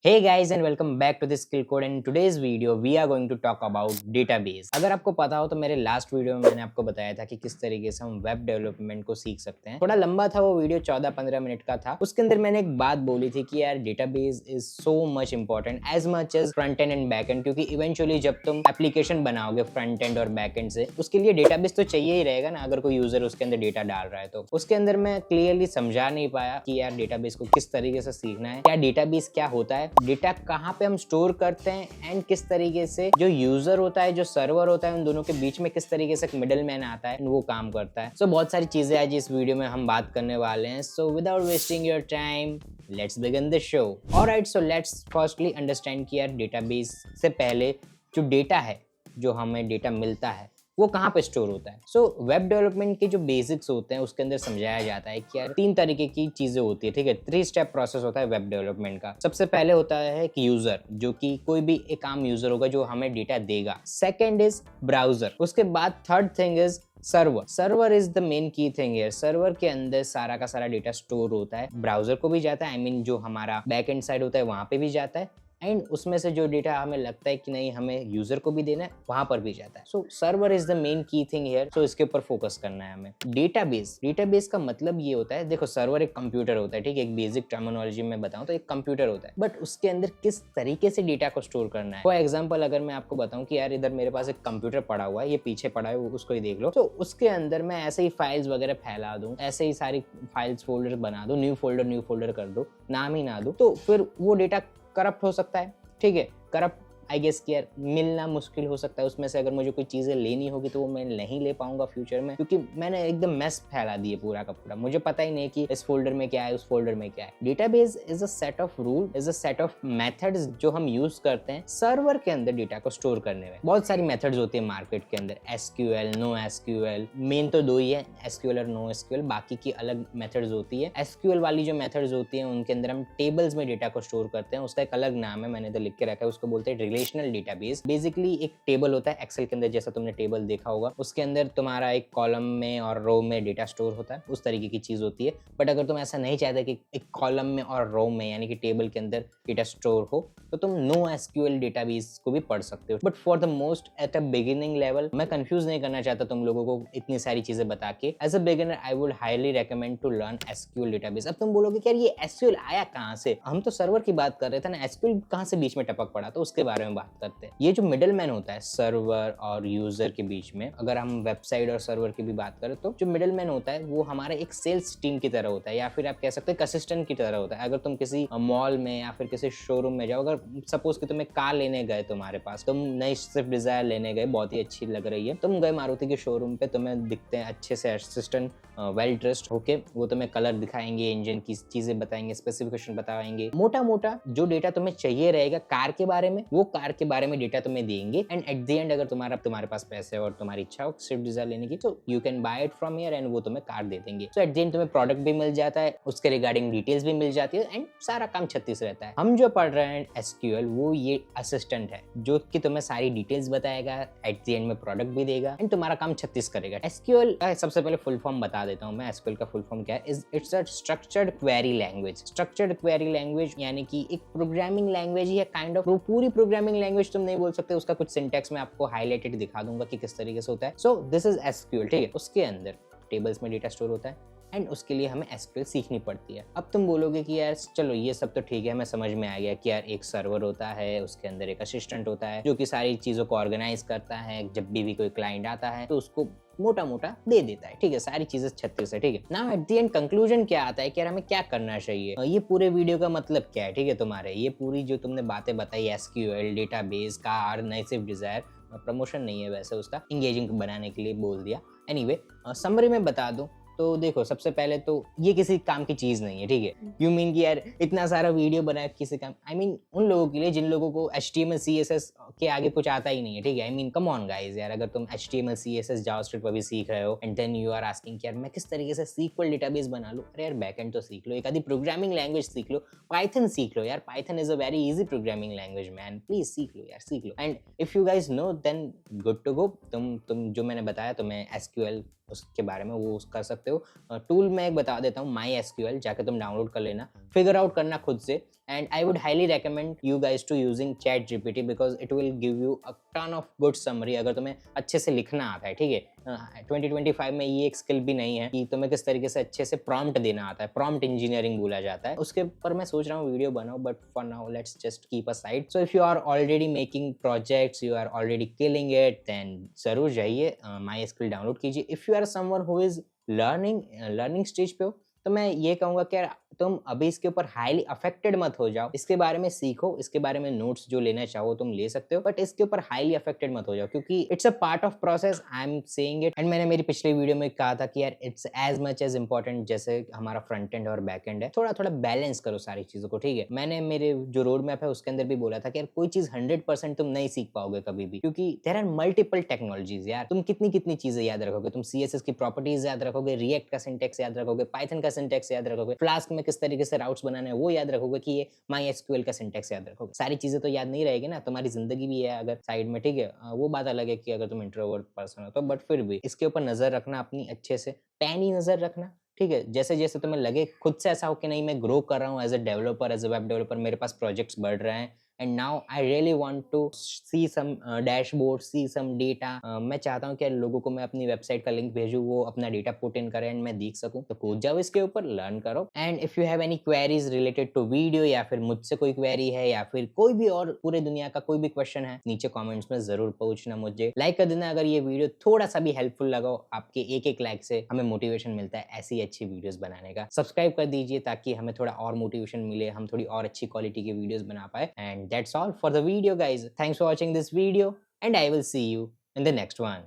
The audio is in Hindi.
Hey guys and welcome back to the Skill Code and in today's video we are going to talk about database। अगर आपको पता हो तो मेरे लास्ट वीडियो में मैंने आपको बताया था कि किस तरीके से हम वेब डेवलपमेंट को सीख सकते हैं। थोड़ा लंबा था वो वीडियो, 14-15 मिनट का था। उसके अंदर मैंने एक बात बोली थी कि यार database is so much important as much as front end back end, क्योंकि इवेंचुअली जब तुम एप्लीकेशन बनाओगे फ्रंट एंड और बैक एंड से, उसके लिए डेटाबेस तो चाहिए ही रहेगा ना। अगर कोई यूजर उसके अंदर डेटा डाल रहा है तो उसके अंदर मैं क्लियरली समझा नहीं पाया कि यार डेटाबेस को किस तरीके से सीखना है, क्या डेटाबेस क्या होता है, डेटा कहाँ पे हम स्टोर करते हैं एंड किस तरीके से जो यूजर होता है, जो सर्वर होता है, उन दोनों के बीच में किस तरीके से मिडल मैन आता है वो काम करता है। बहुत सारी चीजें आज इस वीडियो में हम बात करने वाले हैं। Without wasting your time let's begin the show. Alright, so let's firstly understand कि यार डेटाबेस से पहले जो डेटा है, जो हमें डेटा मिलता है, वो कहाँ पे स्टोर होता है। वेब डेवलपमेंट के जो बेसिक्स होते हैं उसके अंदर समझाया जाता है कि यार 3 तरीके की चीजें होती है, ठीक है। 3 स्टेप प्रोसेस होता है वेब डेवलपमेंट का। सबसे पहले होता है कि यूजर, जो कि कोई भी एक आम यूजर होगा जो हमें डेटा देगा। Second is browser. उसके बाद third thing is server. Server is the main key thing है। सर्वर के अंदर सारा का सारा डेटा स्टोर होता है, ब्राउजर को भी जाता है, आई मीन जो हमारा बैक एंड साइड होता है वहां पे भी जाता है, एंड उसमें से जो डेटा हमें लगता है कि नहीं हमें यूजर को भी देना है वहां पर भी जाता है। Server is the main key thing here. इसके ऊपर फोकस करना है हमें। डेटाबेस का मतलब ये होता है, देखो सर्वर एक कंप्यूटर होता है, ठीक है। एक बेसिक टर्मिनोलॉजी में बताऊं तो एक कंप्यूटर होता है, बट उसके अंदर किस तरीके से डेटा को स्टोर करना है। फॉर एग्जाम्पल अगर मैं आपको बताऊं कि यार इधर मेरे पास एक कंप्यूटर पड़ा हुआ है, ये पीछे पड़ा है, उसको ही देख लो, तो उसके अंदर मैं ऐसे ही फाइल्स वगैरह फैला दूं, ऐसे ही सारी फाइल्स फोल्डर बना दो, न्यू फोल्डर कर दो, नाम ही ना दो, तो फिर वो डेटा करप्ट हो सकता है, ठीक है। करप्ट आई गेस कि यार मिलना मुश्किल हो सकता है। उसमें से अगर मुझे कोई चीजें लेनी होगी तो वो मैं नहीं ले पाऊंगा फ्यूचर में, क्योंकि मैंने एकदम मेस फैला दिए पूरा का पूरा। मुझे पता ही नहीं कि इस फोल्डर में क्या है, उस फोल्डर में क्या है। Database is a set of rule, is a set of methods जो हम यूज करते हैं सर्वर के अंदर डेटा को स्टोर करने में। बहुत सारी मेथड्स होती है मार्केट के अंदर, एसक्यूएल, नो एसक्यूएल, मेन तो 2 ही है, एसक्यूएल और नो एसक्यूएल। बाकी की अलग मेथड्स होती है। एसक्यूएल वाली जो मेथड्स होती है उनके अंदर हम टेबल्स में डेटा को स्टोर करते हैं, उसका एक अलग नाम है, मैंने तो लिख के रखा है, उसको बोलते हैं रिलेशनल डेटाबेस। बेसिकली एक टेबल होता है एक्सेल के अंदर, जैसा तुमने टेबल देखा होगा, उसके अंदर तुम्हारा एक कॉलम में और रो में डेटा स्टोर होता है, उस तरीके की चीज होती है। बट अगर तुम ऐसा नहीं चाहते कि एक कॉलम में और रो में यानी कि टेबल के अंदर डेटा स्टोर हो, तो तुम नो एसक्यूएल डेटाबेस को भी पढ़ सकते हो। But for the most at a beginning level, मैं कंफ्यूज नहीं करना चाहता तुम लोगों को इतनी सारी चीजें बता के। As a beginner I would highly recommend to learn SQL database. अब तुम बोलोगे कि यार ये एसक्यूएल आया कहां से, हम तो सर्वर की बात कर रहे थे ना, एसक्यूएल कहां से बीच में टपक पड़ा, तो उसके बारे में बात करते हैं। ये जो मिडल मैन होता है सर्वर और यूजर के बीच में, अगर हम वेबसाइट और सर्वर की भी बात करें तो जो मिडल मैन होता है वो हमारा एक सेल्स टीम की तरह होता है, या फिर आप कह सकते हैं असिस्टेंट की तरह होता है। अगर तुम किसी मॉल में या फिर किसी शोरूम में जाओ, अगर सपोज कि तुम एक कार लेने गए, तुम्हारे पास तुम नई स्विफ्ट डिजायर लेने गए, बहुत ही अच्छी लग रही है, तुम गए मारुति के शोरूम पे, तुम्हें दिखते हैं अच्छे से असिस्टेंट वेल ड्रेस्ड होके, वो तुम्हें कलर दिखाएंगे, इंजन की चीजें बताएंगे, स्पेसिफिकेशन बताएंगे, मोटा मोटा जो डेटा तुम्हें चाहिए रहेगा कार के बारे में, वो कार के बारे में डेटा तुम्हें देंगे। एंड एट द एंड अगर तुम्हारे पास पैसे और तुम्हारी इच्छा हो स्विफ्ट डिजायर लेने की, तो you can buy it from here and वो तुम्हें कार दे देंगे। सो एट द एंड तुम्हें प्रोडक्ट भी मिल जाता है, उसके रिगार्डिंग डिटेल्स भी मिल जाती है, एंड सारा काम 36 रहता है। हम जो पढ़ रहे हैं एसक्यूएल, वो ये असिस्टेंट है जो कि तुम्हें सारी डिटेल्स बताएगा, एट द एंड में प्रोडक्ट भी देगा, एंड तुम्हारा काम 36 करेगा। एसक्यूएल का सबसे पहले फुल फॉर्म बता देता हूँ मैं। एसक्यूएल का फुल फॉर्म क्या है? It's a structured query language. Structured query language यानी कि एक प्रोग्रामिंग लैंग्वेज ही है, काइंड ऑफ। पूरी प्रोग्रामिंग लैंग्वेज तुम नहीं बोल सकते, उसका कुछ सिंटैक्स में आपको हाईलाइटेड दिखा दूंगा कि किस तरीके से होता है। सो दिस इज एसक्यूएल, ठीक है। उसके अंदर टेबल्स में डेटा स्टोर होता है एंड उसके लिए हमें एसक्यूएल सीखनी पड़ती है। अब तुम बोलोगे कि यार चलो ये सब तो ठीक है, हमें समझ में आ गया कि यार एक सर्वर होता है, उसके अंदर एक असिस्टेंट होता है जो कि सारी चीजों को ऑर्गेनाइज करता है, जब भी कोई क्लाइंट आता है तो उसको मोटा मोटा दे देता है, ठीक है। सारी चीजें 36 है, ठीक है। Now at the end conclusion क्या आता है कि यार हमें क्या करना चाहिए, ये पूरे वीडियो का मतलब क्या है, ठीक है। तुम्हारे ये पूरी जो तुमने बातें बताई, एसक्यूएल, डेटाबेस, कार, नई स्विफ्ट डिजायर, प्रमोशन नहीं है वैसे, उसका इंगेजिंग बनाने के लिए बोल दिया। एनीवे, समरी में बता दूं तो देखो, सबसे पहले तो ये किसी काम की चीज नहीं है, ठीक है। यू मीन कि यार इतना सारा वीडियो बनाया किसी काम, आई मीन उन लोगों के लिए जिन लोगों को HTML CSS के आगे कुछ आता ही नहीं है, ठीक है। I mean come on guys यार, अगर तुम HTML CSS जावास्क्रिप्ट पर भी सीख रहे हो and then you are asking कि यार मैं किस तरीके से SQL डेटाबेस बना लूं, अरे यार बैकएंड तो सीख लो, एक आधी प्रोग्रामिंग लैंग्वेज सीख लो, पाइथन सीख लो यार। Python is a very easy programming language man, please सीख लो यार, सीख लो। And if you guys know then good to go. तुम जो मैंने बताया तुम्हें SQL उसके बारे में वो कर सकते हो। टूल मैं एक बता देता हूँ, माई एसक्यूएल, जाके तुम डाउनलोड कर लेना। फिगर आउट करना खुद से। And I would highly recommend you guys to using ChatGPT because it will give you a ton of good summary अगर तुम्हें अच्छे से लिखना आता है, ठीक है। 2025 में ये एक स्किल भी नहीं है कि तुम्हें किस तरीके से अच्छे से प्रॉम्प्ट देना आता है, प्रॉम्प्ट इंजीनियरिंग बोला जाता है, उसके ऊपर मैं सोच रहा हूँ वीडियो बनाऊं, but for now let's just keep aside. So if you are already making projects, you are already killing it, then जरूर जाइए माई स्किल डाउनलोड कीजिए। If you are someone who is learning stage पे हो, तो मैं ये कहूंगा कि तुम अभी इसके ऊपर हाईली अफेक्टेड मत हो जाओ, इसके बारे में सीखो, इसके बारे में नोट्स जो लेना चाहो तुम ले सकते हो, बट इसके ऊपर हाईली अफेक्टेड मत हो जाओ क्योंकि it's a part of process, I am saying it. And मैंने मेरी पिछली वीडियो में कहा था कि यार it's as much as important जैसे हमारा फ्रंट एंड और बैक एंड है, थोड़ा थोड़ा बैलेंस करो सारी चीजों को, ठीक है। मैंने मेरे जो रोड मैप है उसके अंदर भी बोला था कि यार कोई चीज 100% तुम नहीं सीख पाओगे कभी भी, क्योंकि देयर आर मल्टीपल टेक्नोलॉजीज। यार तुम कितनी कितनी चीजें याद रखोगे, तुम सीएसएस की प्रॉपर्टीज याद रखोगे, रिएक्ट का सिंटेक्स याद रखोगे, पाइथन का सिंटेक्स याद रखोगे, फ्लास्क में किस तरीके से राउट्स बनाना है वो याद रखोगे, कि ये माई एसक्यूएल का सिंटेक्स याद रखोगे। सारी चीजें तो याद नहीं रहेगी ना, तुम्हारी जिंदगी भी है अगर साइड में, ठीक है। वो बात अलग है कि अगर तुम इंट्रोवर्ट पर्सन हो तो, बट फिर भी इसके ऊपर नजर रखना अपनी अच्छे से, पैनी नजर रखना, ठीक है। जैसे जैसे तुम्हें लगे खुद से ऐसा हो कि नहीं मैं ग्रो कर रहा हूँ as a developer, as a web developer, मेरे पास प्रोजेक्ट्स बढ़ रहे हैं and now I really want to see some dashboard, see some data, मैं चाहता हूँ कि लोगों को मैं अपनी वेबसाइट का लिंक भेजूँ, वो अपना डेटा पुट इन करें एंड मैं देख सकूँ, तो कूद जाओ इसके ऊपर, लर्न करो। And if you have any queries related to video, या फिर मुझसे कोई क्वेरी है, या फिर कोई भी और पूरे दुनिया का कोई भी क्वेश्चन है, नीचे कॉमेंट्स में जरूर पूछना। मुझे लाइक कर देना अगर ये वीडियो थोड़ा सा भी हेल्पफुल लगा हो, आपके एक एक लाइक से हमें मोटिवेशन मिलता है ऐसी अच्छी वीडियोस बनाने का। सब्सक्राइब कर दीजिए ताकि हमें थोड़ा और मोटिवेशन मिले, हम थोड़ी और अच्छी क्वालिटी की वीडियोस बना पाए। And that's all for the video guys. Thanks for watching this video and I will see you in the next one.